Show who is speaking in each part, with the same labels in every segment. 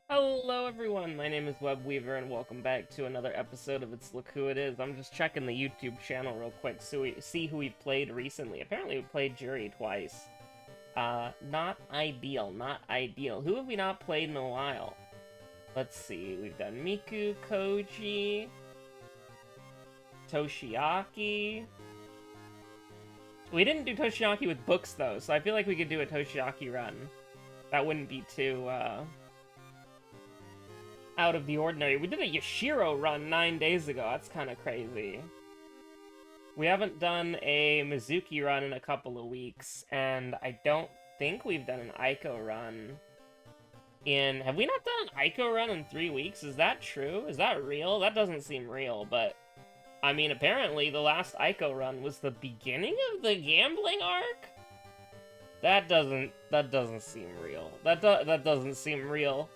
Speaker 1: Hello everyone, my name is Webweaver and welcome back to another episode of It's Look Who It Is. I'm just checking the YouTube channel real quick so we see who we've played recently. Apparently we played Jury twice. Not ideal, not ideal. Who have we not played in a while? Let's see, we've done Miku, Koji, Toshiaki. We didn't do Toshiaki with books though, so I feel like we could do a Toshiaki run. That wouldn't be too, out of the ordinary. We did a Yashiro run 9 days ago. That's kind of crazy. We haven't done a Mizuki run in a couple of weeks, and I don't think we've done an Aiko run in... Have we not done an Aiko run in 3 weeks? Is that true? Is that real? That doesn't seem real, but... I mean, apparently the last Aiko run was the beginning of the gambling arc? That doesn't seem real. That doesn't seem real.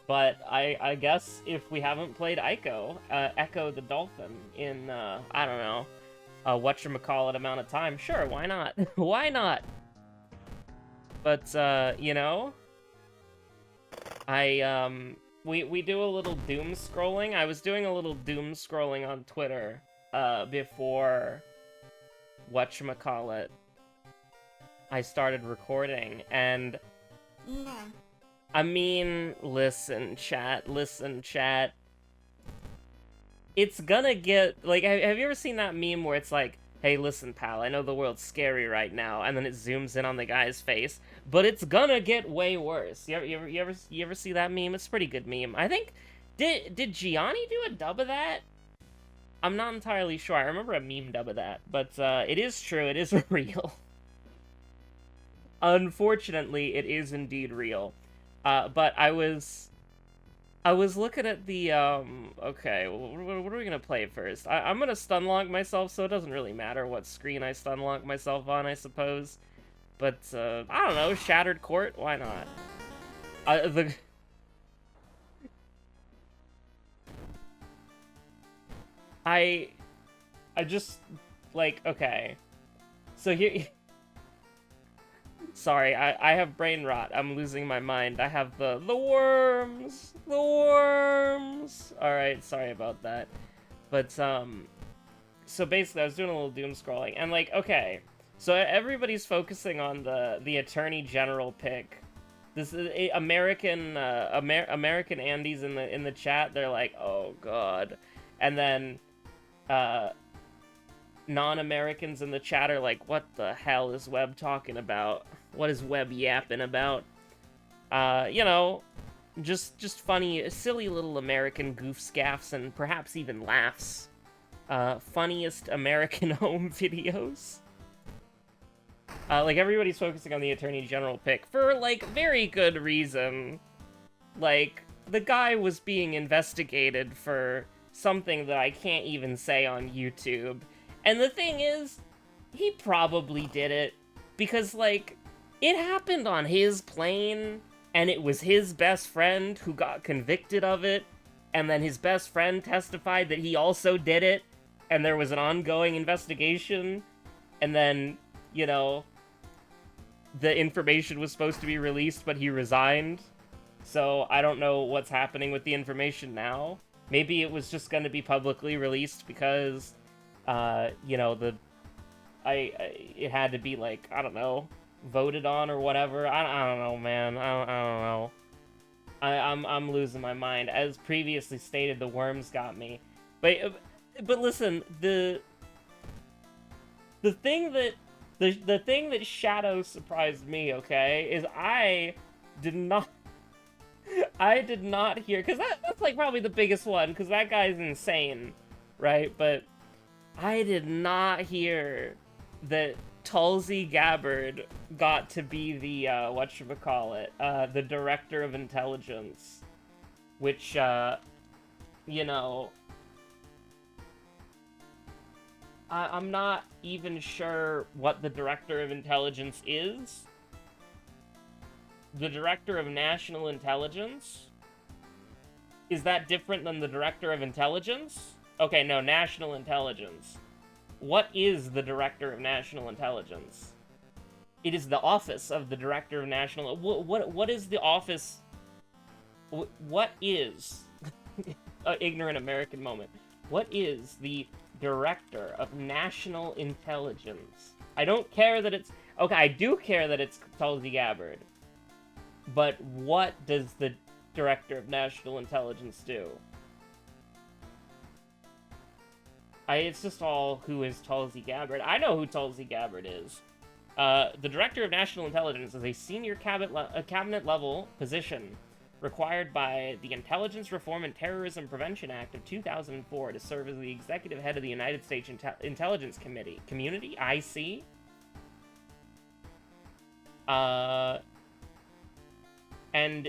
Speaker 1: But I guess if we haven't played Echo the Dolphin in, I don't know, a whatchamacallit amount of time, sure, why not? Why not? But, you know, we do a little doom scrolling. I was doing a little doom scrolling on Twitter, before, whatchamacallit, I started recording, and... I mean, listen, chat. It's gonna get, like, have you ever seen that meme where it's like, hey, listen, pal, I know the world's scary right now, and then it zooms in on the guy's face, but it's gonna get way worse. You ever see that meme? It's a pretty good meme. I think, did Gianni do a dub of that? I'm not entirely sure. I remember a meme dub of that, but, it is true, it is real. Unfortunately, it is indeed real. But I was looking at the, okay, what are we gonna play first? I'm gonna stunlock myself, so it doesn't really matter what screen I stunlock myself on, I suppose. But, I don't know, Shattered Court? Why not? I just, like, okay. So here... Sorry, I have brain rot. I'm losing my mind. I have the worms! The worms! Alright, sorry about that. But, so basically I was doing a little doom scrolling, and like, okay. So everybody's focusing on the Attorney General pick. This is American Andes in the chat, they're like, oh god. And then, non-Americans in the chat are like, what the hell is Web talking about? What is Web yapping about? You know, just funny, silly little American goof scaffs and perhaps even laughs. Funniest American home videos. Like, everybody's focusing on the Attorney General pick for, like, very good reason. Like, the guy was being investigated for something that I can't even say on YouTube. And the thing is, he probably did it because, like, it happened on his plane, and it was his best friend who got convicted of it, and then his best friend testified that he also did it, and there was an ongoing investigation, and then, you know, the information was supposed to be released, but he resigned. So I don't know what's happening with the information now. Maybe it was just going to be publicly released because, you know, it had to be, like, I don't know, voted on or whatever. I don't know, man. I don't know. I'm losing my mind. As previously stated, the worms got me. But listen, the thing that Shadow surprised me, okay, is I did not hear, because that's like probably the biggest one, because that guy's insane, right? But I did not hear that Tulsi Gabbard got to be the, whatchamacallit, the Director of Intelligence, which, you know, I'm not even sure what the Director of Intelligence is. The Director of National Intelligence? Is that different than the Director of Intelligence? Okay, no, National Intelligence. What is the Director of National Intelligence? It is the office of the Director of National... What is the office what is ignorant American moment? What is the Director of National Intelligence? I don't care that it's... Okay, I do care that it's Tulsi Gabbard. But what does the Director of National Intelligence do? It's just all, who is Tulsi Gabbard? I know who Tulsi Gabbard is. The Director of National Intelligence is a senior cabinet-level position required by the Intelligence Reform and Terrorism Prevention Act of 2004 to serve as the executive head of the United States Intelligence Community, IC. And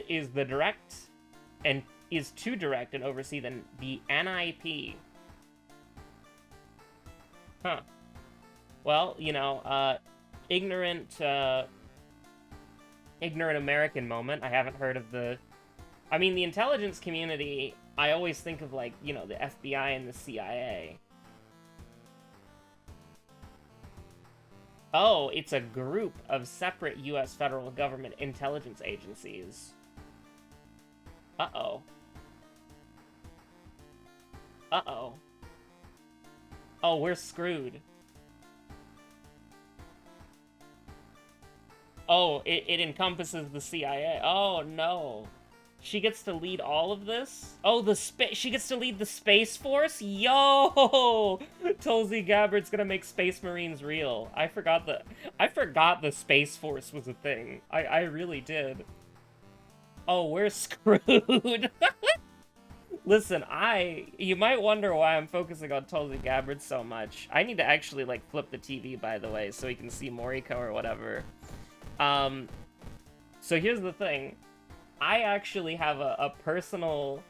Speaker 1: is to direct and oversee the NIP. Huh. Well, you know, ignorant American moment. I haven't heard of the... I mean, the intelligence community, I always think of, like, you know, the FBI and the CIA. Oh, it's a group of separate U.S. federal government intelligence agencies. Uh-oh. Uh-oh. Oh, we're screwed. Oh, it encompasses the CIA. Oh, no. She gets to lead all of this? Oh, she gets to lead the Space Force? Yo! Tulsi Gabbard's gonna make Space Marines real. I forgot the Space Force was a thing. I really did. Oh, we're screwed. Listen, you might wonder why I'm focusing on Tulsi Gabbard so much. I need to actually, like, flip the TV, by the way, so we can see Moriko or whatever. So here's the thing. I actually have a personal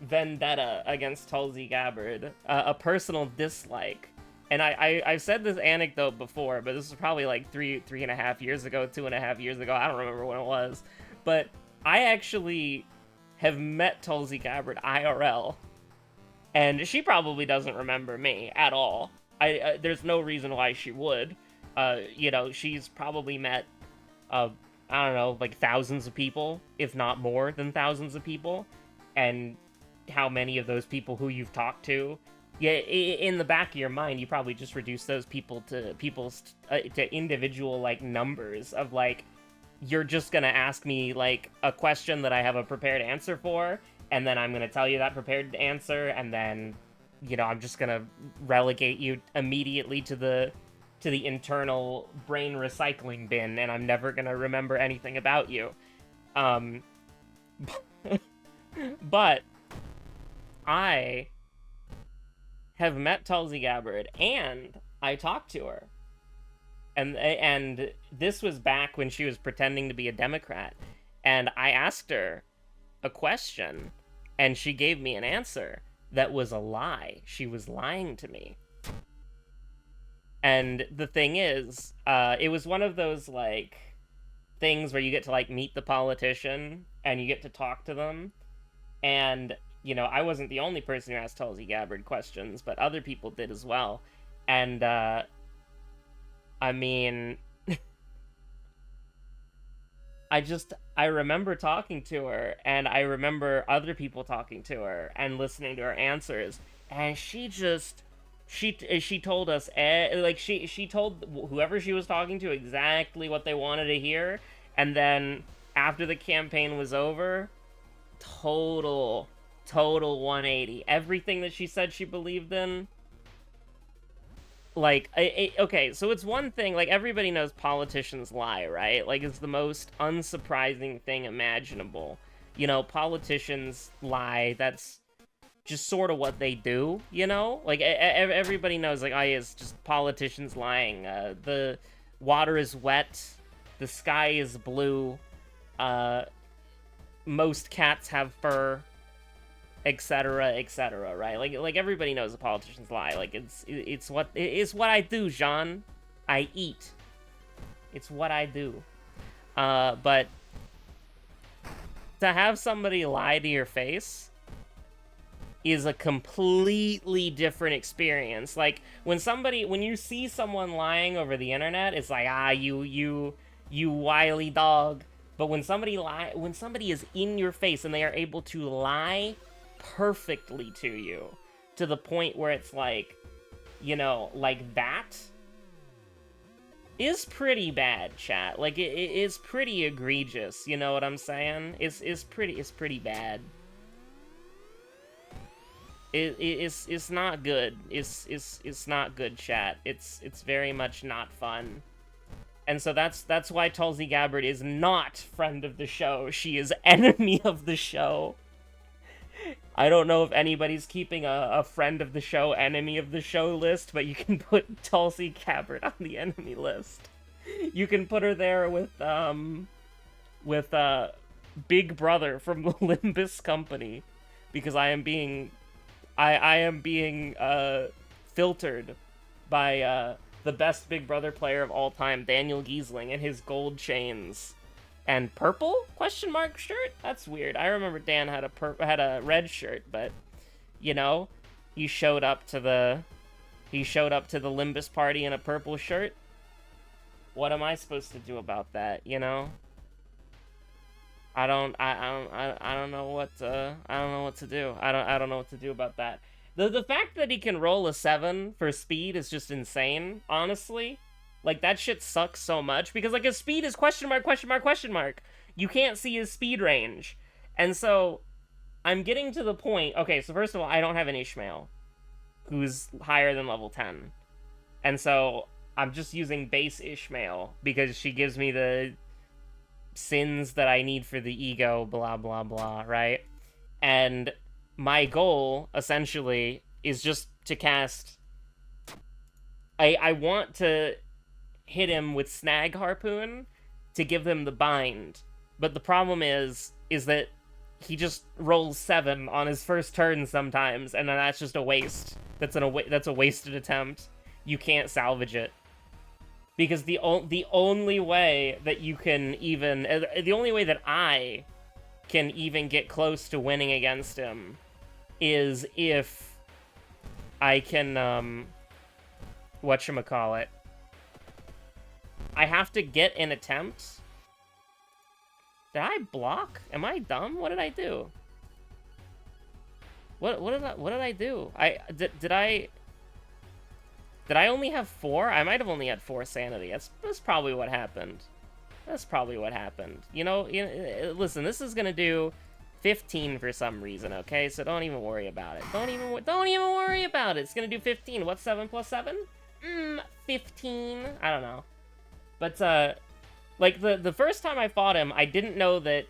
Speaker 1: vendetta against Tulsi Gabbard, a personal dislike. And I've said this anecdote before, but this was probably like 3.5 years ago, 2.5 years ago. I don't remember when it was. But I actually have met Tulsi Gabbard IRL, and she probably doesn't remember me at all. There's no reason why she would. You know, she's probably met, I don't know, like thousands of people, if not more than thousands of people. And how many of those people who you've talked to, yeah, in the back of your mind, you probably just reduce those people to to individual, like, numbers of, like, you're just gonna ask me, like, a question that I have a prepared answer for, and then I'm gonna tell you that prepared answer, and then, you know, I'm just gonna relegate you immediately to the internal brain recycling bin, and I'm never gonna remember anything about you. But I have met Tulsi Gabbard, and I talked to her. And this was back when she was pretending to be a Democrat. And I asked her a question, and she gave me an answer that was a lie. She was lying to me. And the thing is, it was one of those, like, things where you get to, like, meet the politician, and you get to talk to them. And, you know, I wasn't the only person who asked Tulsi Gabbard questions, but other people did as well. And, I mean, I remember talking to her, and I remember other people talking to her, and listening to her answers, and she told us, like, she told whoever she was talking to exactly what they wanted to hear, and then, after the campaign was over, total 180. Everything that she said she believed in, like, okay, so it's one thing, like, everybody knows politicians lie, right? Like, it's the most unsurprising thing imaginable. You know, politicians lie, that's just sort of what they do, you know? Like, everybody knows, like, oh, yeah, it's just politicians lying. The water is wet, the sky is blue, most cats have fur, etc., right? Like everybody knows the politicians lie. Like, it's what I do, Jean. I eat. It's what I do. But to have somebody lie to your face is a completely different experience. Like, when you see someone lying over the internet, it's like, you wily dog. But when somebody is in your face and they are able to lie perfectly to you, to the point where it's like, you know, like that, is pretty bad, chat. Like, it is pretty egregious, you know what I'm saying? It's pretty bad. It's not good. It's not good, chat. It's very much not fun. And so that's why Tulsi Gabbard is not friend of the show. She is enemy of the show. I don't know if anybody's keeping a friend of the show, enemy of the show list, but you can put Tulsi Gabbard on the enemy list. You can put her there with Big Brother from the Limbus Company, because I am being filtered by the best Big Brother player of all time, Daniel Giesling, and his gold chains. And purple ? Question mark shirt? That's weird. I remember Dan had a red shirt, but you know, he showed up to the Limbus party in a purple shirt. What am I supposed to do about that, you know? I don't know what to do. I don't know what to do about that. The fact that he can roll a 7 for speed is just insane, honestly. Like, that shit sucks so much, because, like, his speed is question mark, question mark, question mark. You can't see his speed range. And so, I'm getting to the point... Okay, so first of all, I don't have an Ishmael who's higher than level 10. And so, I'm just using base Ishmael, because she gives me the sins that I need for the ego, blah, blah, blah, right? And my goal, essentially, is just to cast... I want to hit him with Snag Harpoon to give them the bind. But the problem is that he just rolls 7 on his first turn sometimes, and then that's just a waste. That's a wasted attempt. You can't salvage it. Because the only way that you can even... The only way that I can even get close to winning against him is if I can, whatchamacallit, I have to get an attempt. Did I block? Am I dumb? What did I do? What did I do? Did I only have 4? I might have only had 4 sanity. That's probably what happened. That's probably what happened. You know, listen, this is gonna do 15 for some reason, okay? So don't even worry about it. Don't even worry about it. It's gonna do 15. What's 7 plus 7? 15. I don't know. But, like, the first time I fought him, I didn't know that,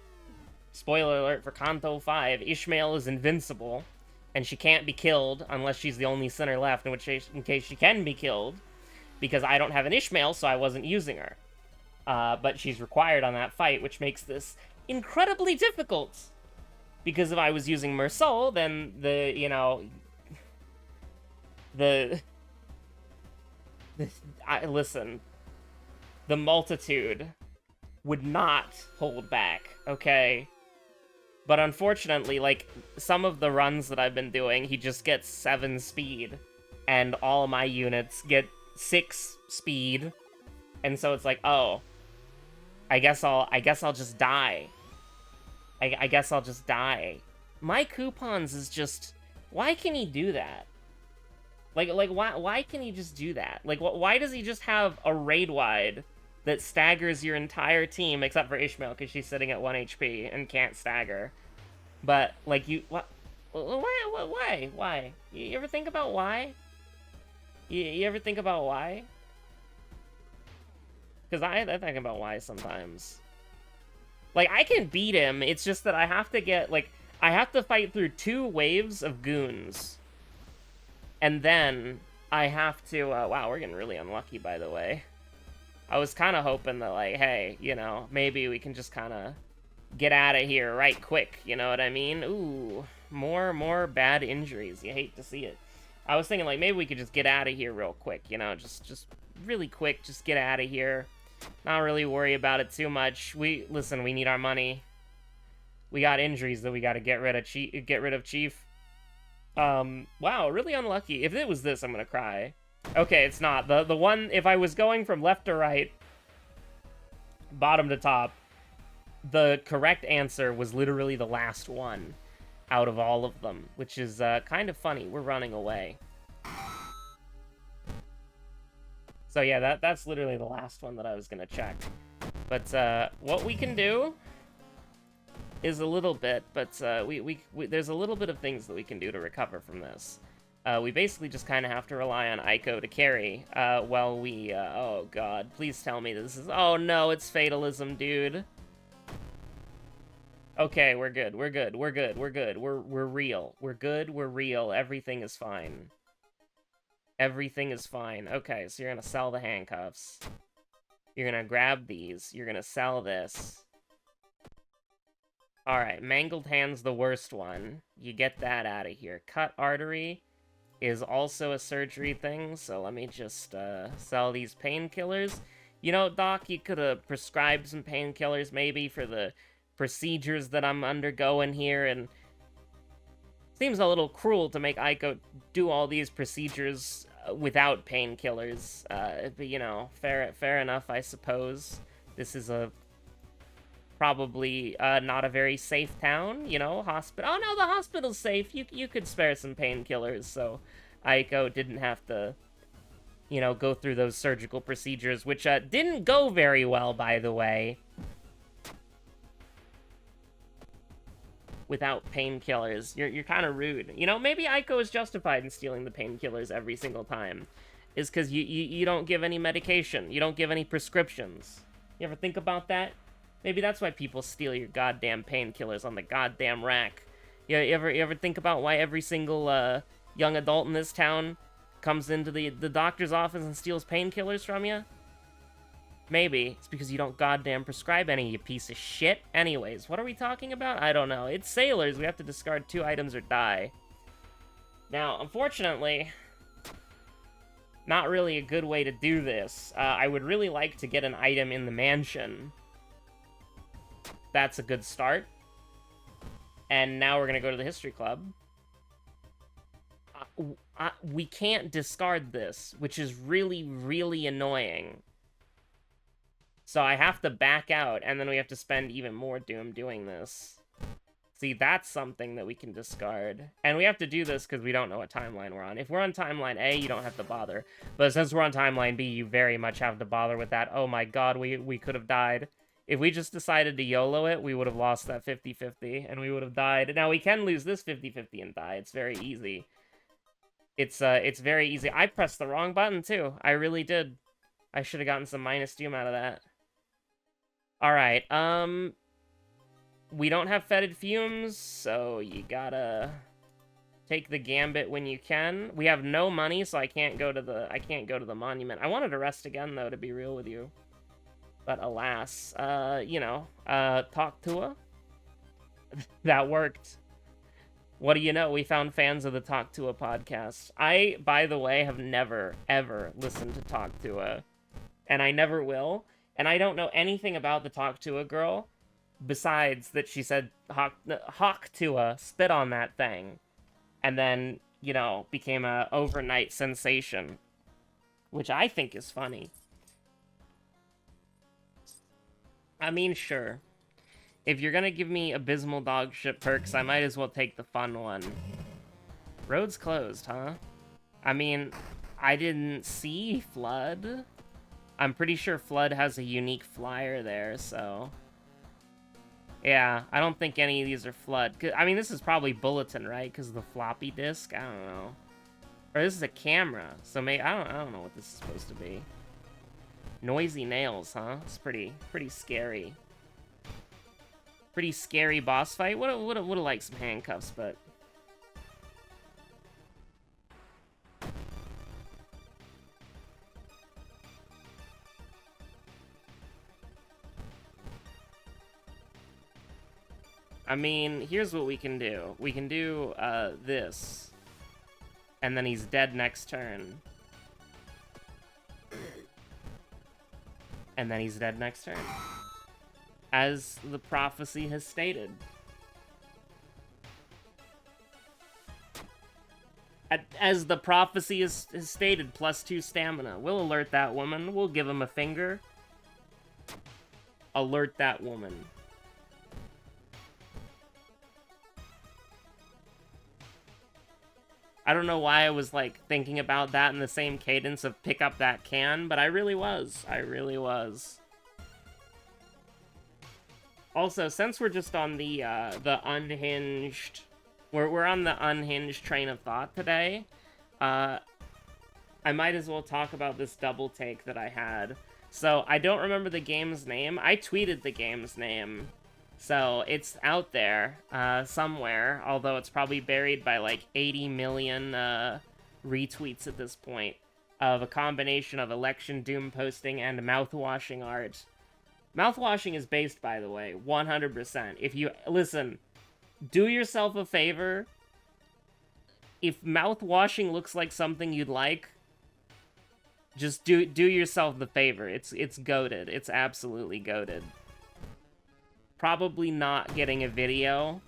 Speaker 1: spoiler alert for Kanto 5, Ishmael is invincible, and she can't be killed unless she's the only sinner left, in case she can be killed, because I don't have an Ishmael, so I wasn't using her. But she's required on that fight, which makes this incredibly difficult. Because if I was using Mersol, then listen, the multitude would not hold back, okay? But unfortunately, like, some of the runs that I've been doing, he just gets 7 speed, and all of my units get 6 speed, and so it's like, oh, I guess I'll just die. I guess I'll just die. My coupons is just... Why can he do that? Like why can he just do that? Like, why does he just have a raid-wide that staggers your entire team, except for Ishmael, because she's sitting at 1 HP and can't stagger? But, like, why? You ever think about why? You ever think about why? Because I think about why sometimes. Like, I can beat him, it's just that I have to get, like, I have to fight through 2 waves of goons. And then I have to, wow, we're getting really unlucky, by the way. I was kind of hoping that, like, hey, you know, maybe we can just kind of get out of here right quick, you know what I mean? Ooh, more bad injuries. You hate to see it. I was thinking, like, maybe we could just get out of here real quick, you know, just really quick, just get out of here. Not really worry about it too much. Listen, we need our money. We got injuries that we got to get rid of, Chief. Wow, really unlucky. If it was this, I'm gonna cry. Okay, it's not. The one, if I was going from left to right, bottom to top, the correct answer was literally the last one out of all of them, which is kind of funny. We're running away. So yeah, that's literally the last one that I was gonna check. But what we can do is a little bit, but there's a little bit of things that we can do to recover from this. We basically just kind of have to rely on Aiko to carry while we, oh god, please tell me this is, oh no, it's fatalism, dude. Okay, we're good, we're good, we're good, we're good, we're real. We're good, we're real, everything is fine. Everything is fine. Okay, so you're gonna sell the handcuffs. You're gonna grab these. You're gonna sell this. Alright, mangled hand's the worst one. You get that out of here. Cut artery is also a surgery thing, so let me just sell these painkillers. You know, Doc, you could have prescribed some painkillers maybe for the procedures that I'm undergoing here, and seems a little cruel to make Aiko do all these procedures without painkillers, but you know, fair enough, I suppose. This is probably not a very safe town, you know, hospital. Oh no, the hospital's safe. You could spare some painkillers, so Aiko didn't have to, you know, go through those surgical procedures, which didn't go very well, by the way. Without painkillers. You're kind of rude. You know, maybe Aiko is justified in stealing the painkillers every single time. Is because you don't give any medication. You don't give any prescriptions. You ever think about that? Maybe that's why people steal your goddamn painkillers on the goddamn rack. You ever think about why every single young adult in this town comes into the doctor's office and steals painkillers from you? Maybe. It's because you don't goddamn prescribe any, you piece of shit. Anyways, what are we talking about? I don't know. It's sailors. We have to discard 2 items or die. Now, unfortunately, not really a good way to do this. I would really like to get an item in the mansion. That's a good start. And now we're going to go to the History Club. We can't discard this, which is really, really annoying. So I have to back out, and then we have to spend even more Doom doing this. See, that's something that we can discard. And we have to do this because we don't know what timeline we're on. If we're on timeline A, you don't have to bother. But since we're on timeline B, you very much have to bother with that. Oh my god, we could have died. If we just decided to YOLO it, we would have lost that 50-50, and we would have died. Now, we can lose this 50-50 and die. It's very easy. It's very easy. I pressed the wrong button, too. I really did. I should have gotten some minus Doom out of that. Alright, we don't have fetid fumes, so you gotta take the gambit when you can. We have no money, so I can't go to the monument. I wanted to rest again, though, to be real with you. But alas, you know, talk to her. That worked. What do you know? We found fans of the Talk to a podcast. I, by the way, have never, ever listened to Talk to a, and I never will. And I don't know anything about the Talk to a girl, besides that she said Hawk to a, spit on that thing, and then, you know, became a overnight sensation, which I think is funny. I mean, sure. If you're gonna give me abysmal dog shit perks, I might as well take the fun one. Road's closed, huh? I mean, I didn't see Flood. I'm pretty sure Flood has a unique flyer there, so... Yeah, I don't think any of these are Flood. I mean, this is probably Bulletin, right? Because of the floppy disk? I don't know. Or this is a camera, so maybe... I don't know what this is supposed to be. Noisy nails, huh? It's pretty scary. Pretty scary boss fight. Would've liked some handcuffs, but... I mean, here's what we can do. We can do, this. And then he's dead next turn. And then he's dead next turn. As the prophecy has stated. As the prophecy is stated, +2 stamina. We'll alert that woman. We'll give him a finger. Alert that woman. I don't know why I was, like, thinking about that in the same cadence of pick up that can, but I really was. I really was. Also, since we're just on the unhinged... We're on the unhinged train of thought today, I might as well talk about this double take that I had. So, I don't remember the game's name. I tweeted the game's name. So, it's out there, somewhere, although it's probably buried by, like, 80 million, retweets at this point, of a combination of election doom posting and mouthwashing art. Mouthwashing is based, by the way, 100%. If you, listen, do yourself a favor. If mouthwashing looks like something you'd like, just do yourself the favor. It's goated. It's absolutely goated. Probably not getting a video,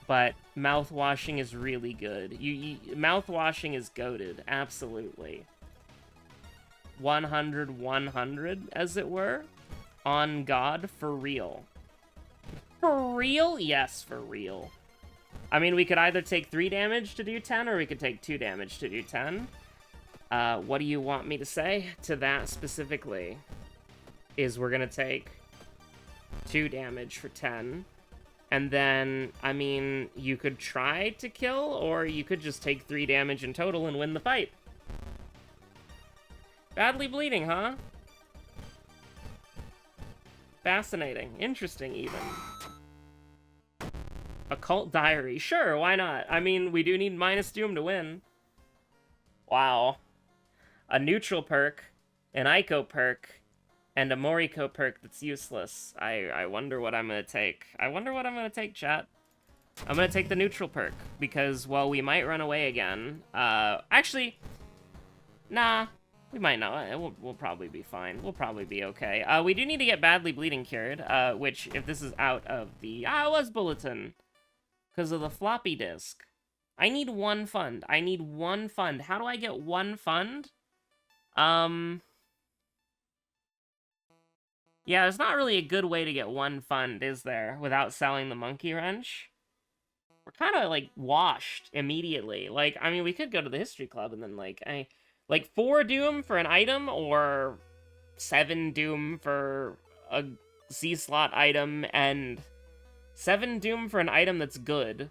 Speaker 1: but mouthwashing is really good. Mouthwashing is goated, absolutely. 100, as it were. On God, for real. For real? Yes, for real. I mean, we could either take 3 damage to do 10, or we could take 2 damage to do 10. What do you want me to say to that specifically? Is we're gonna take 2 damage for 10. And then, I mean, you could try to kill, or you could just take 3 damage in total and win the fight. Badly bleeding, huh? Fascinating. Interesting, even. Occult Diary. Sure, why not? I mean, we do need minus doom to win. Wow. A neutral perk, an Ico perk, and a Moriko perk that's useless. I wonder what I'm gonna take. I wonder what I'm gonna take, chat. I'm gonna take the neutral perk, because, well, we might run away again. Actually, nah, we might not. We'll probably be fine. We'll probably be okay. We do need to get badly bleeding cured, which, if this is out of the... it was bulletin, because of the floppy disk. I need 1 fund. I need 1 fund. How do I get 1 fund? Yeah, there's not really a good way to get 1 fund, is there, without selling the monkey wrench? We're kind of, like, washed immediately. Like, I mean, we could go to the history club and then, like, 4 doom for an item, or 7 doom for a Z-slot item, and 7 doom for an item that's good.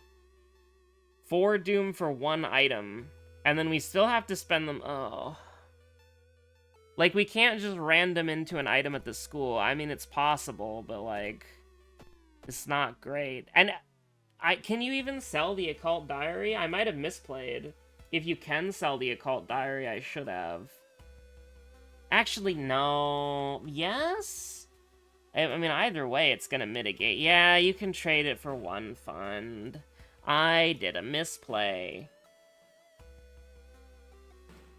Speaker 1: 4 doom for 1 item, and then we still have to spend them... Oh... Like, we can't just random into an item at the school. I mean, it's possible, but, like, it's not great. And can you even sell the Occult Diary? I might have misplayed. If you can sell the Occult Diary, I should have. Actually, no. Yes? I mean, either way, it's gonna mitigate. Yeah, you can trade it for 1 fund. I did a misplay.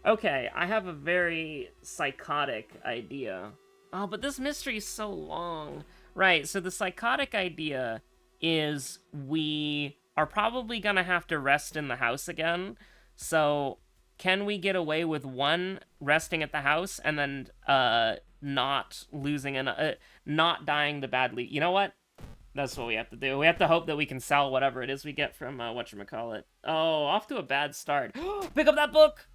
Speaker 1: Okay, I have a very psychotic idea. Oh, but this mystery is so long. Right, so the psychotic idea is we are probably gonna have to rest in the house again. So, can we get away with 1 resting at the house and then not losing not dying the badly? You know what? That's what we have to do. We have to hope that we can sell whatever it is we get from whatchamacallit. Oh, off to a bad start. Pick up that book!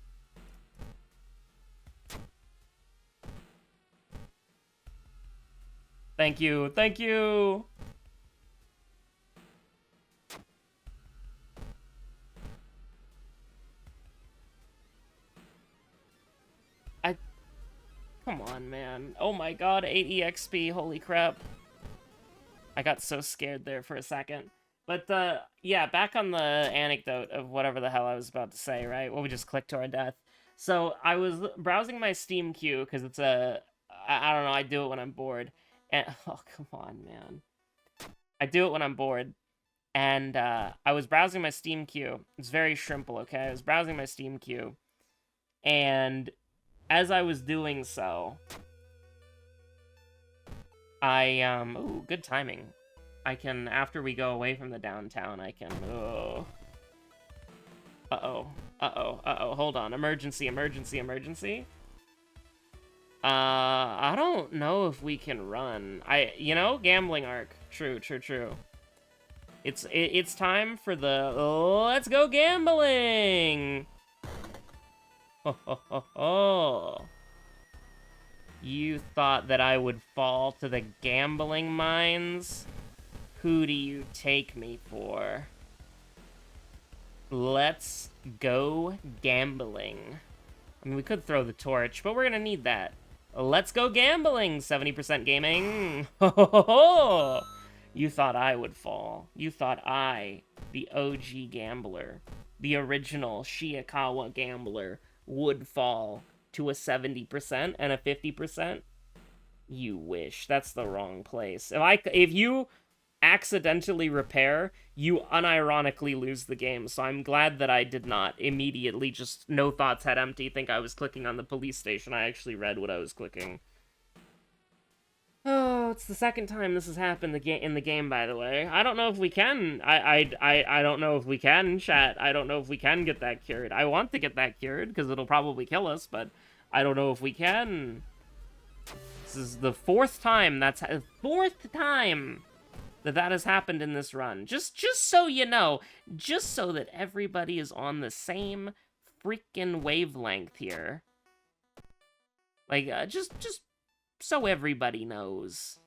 Speaker 1: Thank you, thank you! Come on, man. Oh my god, 8 EXP, holy crap. I got so scared there for a second. But, yeah, back on the anecdote of whatever the hell I was about to say, right? Well, we just clicked to our death. So, I was browsing my Steam queue, because it's I don't know, I do it when I'm bored. And, oh, come on, man. I do it when I'm bored. And, I was browsing my Steam queue. It's very shrimple, okay? I was browsing my Steam queue. And as I was doing so, ooh, good timing. I can, after we go away from the downtown, I can, hold on. Emergency, emergency, emergency. I don't know if we can run. You know, gambling arc. True, true, true. It's time for the let's go gambling. Ho ho ho ho. You thought that I would fall to the gambling mines? Who do you take me for? Let's go gambling. I mean, we could throw the torch, but we're gonna need that. Let's go gambling, 70% gaming. Ho ho ho ho! You thought I would fall. You thought I, the OG gambler, the original Shiikawa gambler, would fall to a 70% and a 50%? You wish. That's the wrong place. If you accidentally repair, you unironically lose the game. So I'm glad that I did not immediately, just no thoughts had empty, think I was clicking on the police station. I actually read what I was clicking. Oh, it's the second time this has happened in the game, by the way. I don't know if we can. I don't know if we can, chat. I don't know if we can get that cured. I want to get that cured, because it'll probably kill us, but I don't know if we can. This is the fourth time that has happened in this run. Just so you know, just so that everybody is on the same freaking wavelength here. Like, just so everybody knows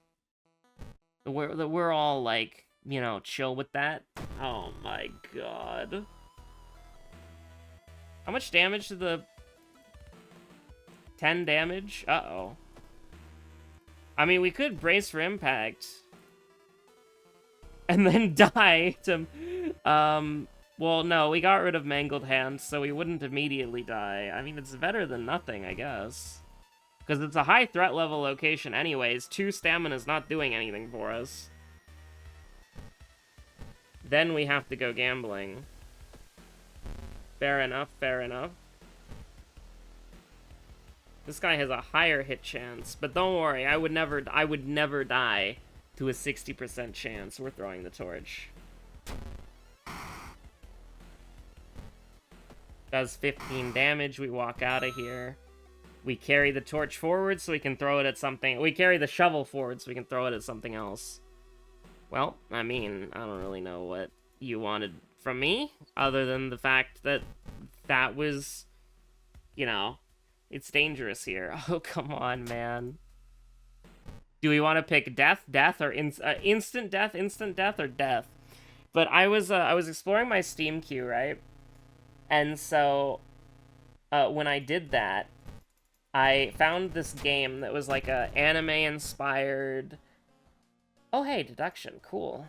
Speaker 1: that we're all, like, you know, chill with that. Oh my god. How much damage to the... 10 damage? Uh-oh. I mean, we could brace for impact. And then die to... well, no, we got rid of Mangled Hands, so we wouldn't immediately die. I mean, it's better than nothing, I guess. Because it's a high threat level location anyways. 2 stamina's not doing anything for us. Then we have to go gambling. Fair enough, fair enough. This guy has a higher hit chance, but don't worry, I would never die to a 60% chance. We're throwing the torch. Does 15 damage, we walk out of here. We carry the torch forward so we can throw it at something. We carry the shovel forward so we can throw it at something else. Well, I mean, I don't really know what you wanted from me, other than the fact that that was, you know, it's dangerous here. Oh, come on, man. Do we want to pick death, or instant death, or death? But I was exploring my Steam queue, right? And so, when I did that, I found this game that was like a anime-inspired... Oh, hey, deduction. Cool.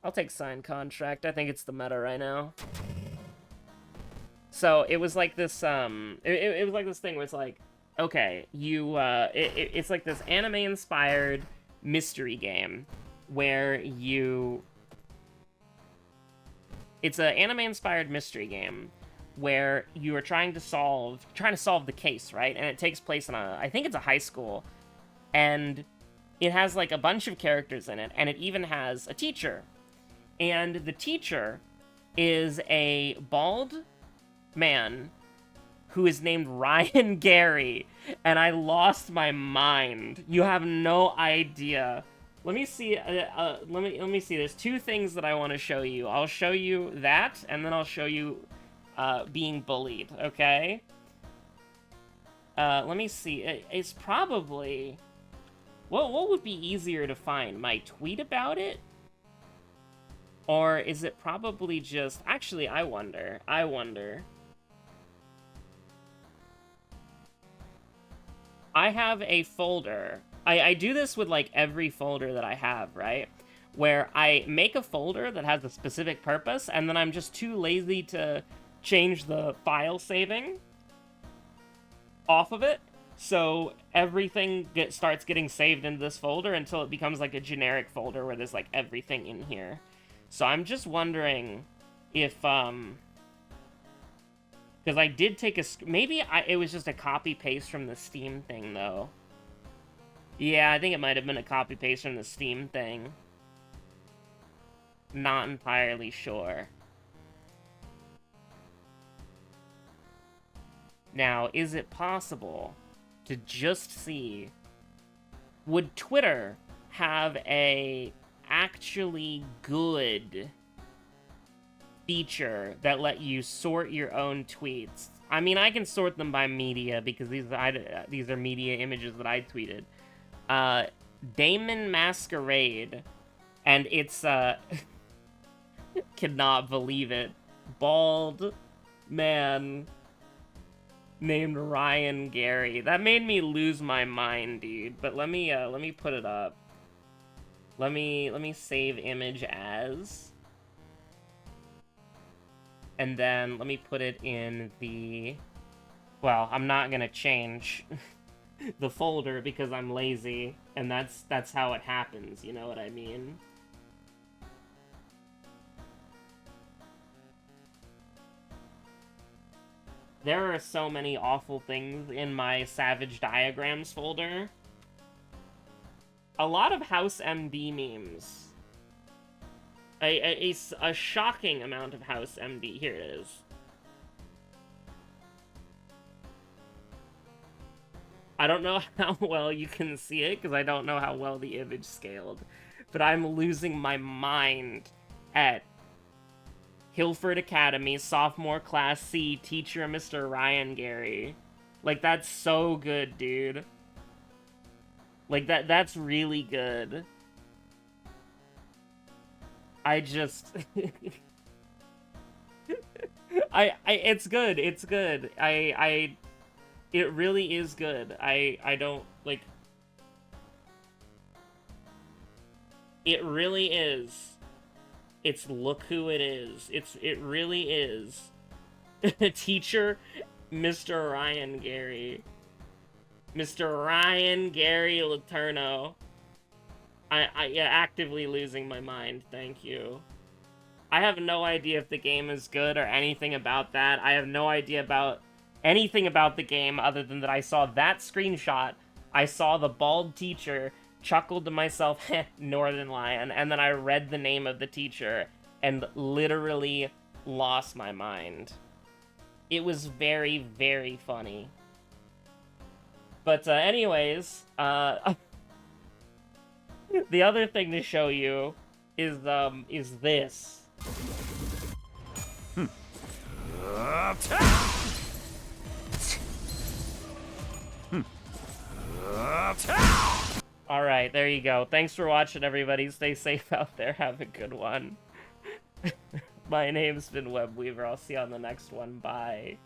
Speaker 1: I'll take signed contract. I think it's the meta right now. So, it was like this, it was like this thing where it's like, okay, it's like this anime-inspired mystery game where you... It's an anime-inspired mystery game where you are trying to solve the case, right? And it takes place in I think it's a high school, and it has like a bunch of characters in it, and it even has a teacher. And the teacher is a bald man who is named Ryan Gary, and I lost my mind. You have no idea. Let me see. Let me see. There's 2 things that I want to show you. I'll show you that, and then I'll show you being bullied. Okay. Let me see. It's probably... What would be easier to find? My tweet about it? Or is it probably just... Actually, I wonder. I have a folder. I do this with, like, every folder that I have, right? Where I make a folder that has a specific purpose, and then I'm just too lazy to change the file saving off of it. So everything starts getting saved into this folder until it becomes, like, a generic folder where there's, like, everything in here. So I'm just wondering if, because I did take maybe it was just a copy-paste from the Steam thing, though. Yeah, I think it might have been a copy-paste from the Steam thing. Not entirely sure. Now, is it possible to just see... Would Twitter have a actually good feature that let you sort your own tweets. I mean, I can sort them by media because these are media images that I tweeted. Damon Masquerade, and it's cannot believe it, bald man named Ryan Gary. That made me lose my mind, dude. But let me put it up. Let me save image as, and then let me put it in the, well, I'm not gonna change the folder because I'm lazy, and that's how it happens, you know what I mean? There are so many awful things in my Savage Diagrams folder. A lot of House MD memes. A shocking amount of House MD. Here it is. I don't know how well you can see it, because I don't know how well the image scaled. But I'm losing my mind at Hilford Academy, sophomore class C, teacher Mr. Ryan Gary. Like, that's so good, dude. Like, that's really good. I just... it's good, it's good. It really is good. I don't, like... It really is. It's look who it is. It really is. Teacher, Mr. Ryan Gary. Mr. Ryan Gary Letourneau. Yeah, actively losing my mind, thank you. I have no idea if the game is good or anything about that. I have no idea about anything about the game other than that I saw that screenshot, I saw the bald teacher, chuckled to myself, heh, Northern Lion, and then I read the name of the teacher and literally lost my mind. It was very, very funny. But anyways, the other thing to show you is this. Alright, there you go. Thanks for watching, everybody. Stay safe out there. Have a good one. My name's been Webweaver. I'll see you on the next one. Bye.